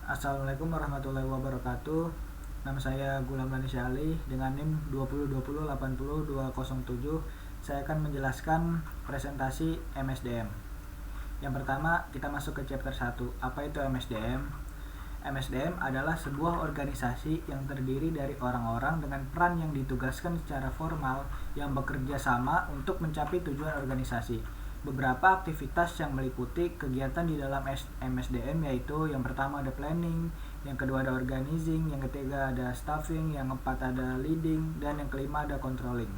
Assalamualaikum warahmatullahi wabarakatuh. Nama saya Gulam Lani Syali dengan NIM 2020800207. Saya akan menjelaskan presentasi MSDM. Yang pertama, kita masuk ke chapter 1. Apa itu MSDM? MSDM adalah sebuah organisasi yang terdiri dari orang-orang dengan peran yang ditugaskan secara formal yang bekerja sama untuk mencapai tujuan organisasi. Beberapa aktivitas yang meliputi kegiatan di dalam MSDM yaitu yang pertama ada planning, yang kedua ada organizing, yang ketiga ada staffing, yang keempat ada leading, dan yang kelima ada controlling.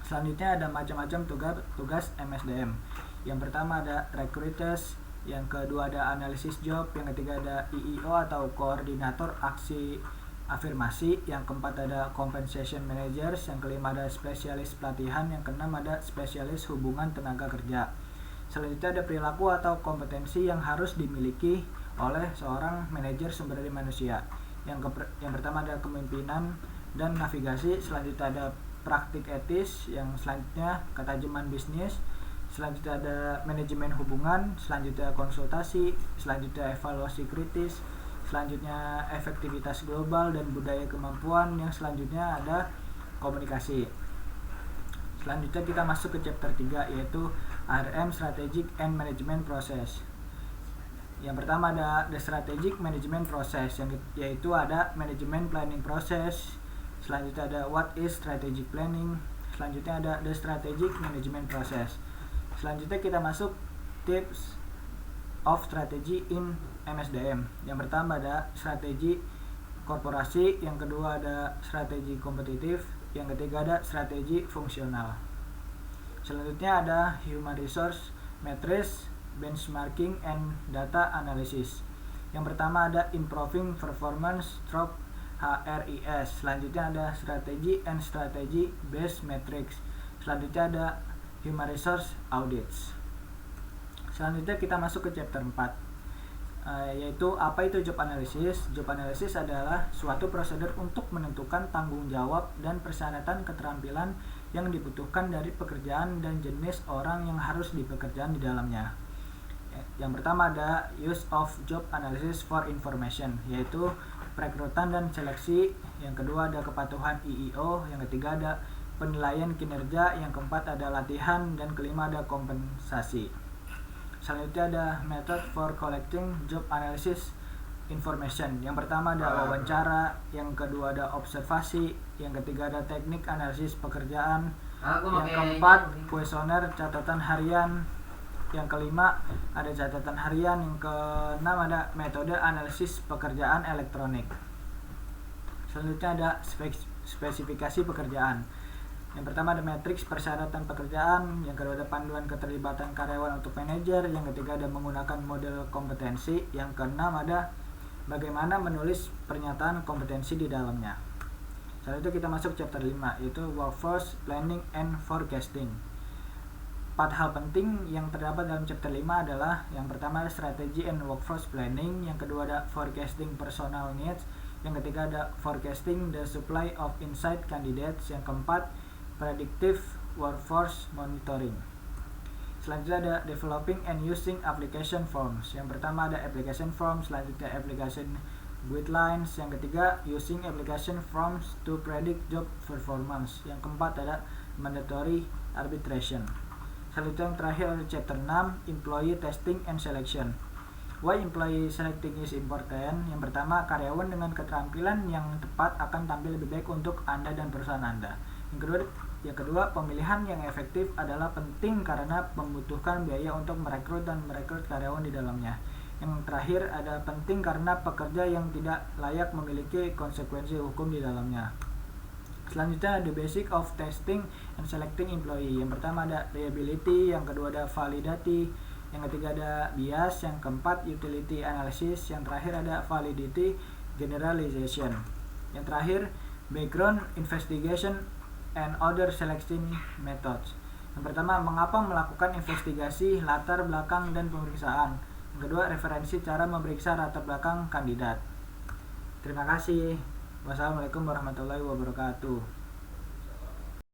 Selanjutnya ada macam-macam tugas MSDM. Yang pertama ada recruiters, yang kedua ada analysis job, yang ketiga ada EEO atau koordinator aksi afirmasi, yang keempat ada compensation managers, yang kelima ada spesialis pelatihan, yang keenam ada spesialis hubungan tenaga kerja. Selanjutnya ada perilaku atau kompetensi yang harus dimiliki oleh seorang manajer sumber daya manusia. Yang pertama ada kepemimpinan dan navigasi, selanjutnya ada praktik etis, yang selanjutnya ketajaman bisnis, selanjutnya ada manajemen hubungan, selanjutnya konsultasi, selanjutnya evaluasi kritis, selanjutnya efektivitas global dan budaya kemampuan, yang selanjutnya ada komunikasi. Selanjutnya kita masuk ke chapter 3 yaitu RM Strategic and Management Process. Yang pertama ada the strategic management process, yang yaitu ada management planning process. Selanjutnya ada what is strategic planning. Selanjutnya ada the strategic management process. Selanjutnya kita masuk tips of strategy in MSDM. Yang pertama ada strategi korporasi, yang kedua ada strategi kompetitif, yang ketiga ada strategi fungsional. Selanjutnya ada human resource matrix, benchmarking and data analysis. Yang pertama ada improving performance stroke HRIS. Selanjutnya ada strategi and strategy based matrix. Selanjutnya ada human resource audits. Selanjutnya kita masuk ke chapter 4, yaitu apa itu job analysis. Job analysis adalah suatu prosedur untuk menentukan tanggung jawab dan persyaratan keterampilan yang dibutuhkan dari pekerjaan dan jenis orang yang harus dipekerjaan di dalamnya. Yang pertama ada use of job analysis for information, yaitu perekrutan dan seleksi. Yang kedua ada kepatuhan EEO, yang ketiga ada penilaian kinerja, yang keempat ada latihan, dan kelima ada kompensasi. Selanjutnya ada method for collecting job analysis information. Yang pertama ada wawancara, yang kedua ada observasi, yang ketiga ada teknik analisis pekerjaan, yang keempat kuesioner catatan harian, yang kelima ada catatan harian, yang keenam ada metode analisis pekerjaan elektronik. Selanjutnya ada spesifikasi pekerjaan. Yang pertama ada matriks persyaratan pekerjaan, yang kedua ada panduan keterlibatan karyawan untuk manajer, yang ketiga ada menggunakan model kompetensi, yang keenam ada bagaimana menulis pernyataan kompetensi di dalamnya. Selanjutnya kita masuk chapter 5 yaitu workforce planning and forecasting. 4 hal penting yang terdapat dalam chapter 5 adalah yang pertama ada strategy and workforce planning, yang kedua ada forecasting personal needs, yang ketiga ada forecasting the supply of inside candidates, yang keempat predictive workforce monitoring. Selanjutnya ada developing and using application forms. Yang pertama ada application forms, selanjutnya application guidelines, yang ketiga using application forms to predict job performance, yang keempat ada mandatory arbitration. Selanjutnya yang terakhir ada chapter 6 employee testing and selection. Why employee selecting is important? Yang pertama, karyawan dengan keterampilan yang tepat akan tampil lebih baik untuk Anda dan perusahaan Anda. Yang kedua, pemilihan yang efektif adalah penting karena membutuhkan biaya untuk merekrut karyawan di dalamnya. Yang terakhir ada penting karena pekerja yang tidak layak memiliki konsekuensi hukum di dalamnya. Selanjutnya ada basic of testing and selecting employee. Yang pertama ada reliability, yang kedua ada validity, yang ketiga ada bias, yang keempat utility analysis, yang terakhir ada validity generalization. Yang terakhir background investigation and other selection methods. Yang pertama, mengapa melakukan investigasi latar belakang dan pemeriksaan. Yang kedua, referensi cara memeriksa latar belakang kandidat. Terima kasih. Wassalamualaikum warahmatullahi wabarakatuh.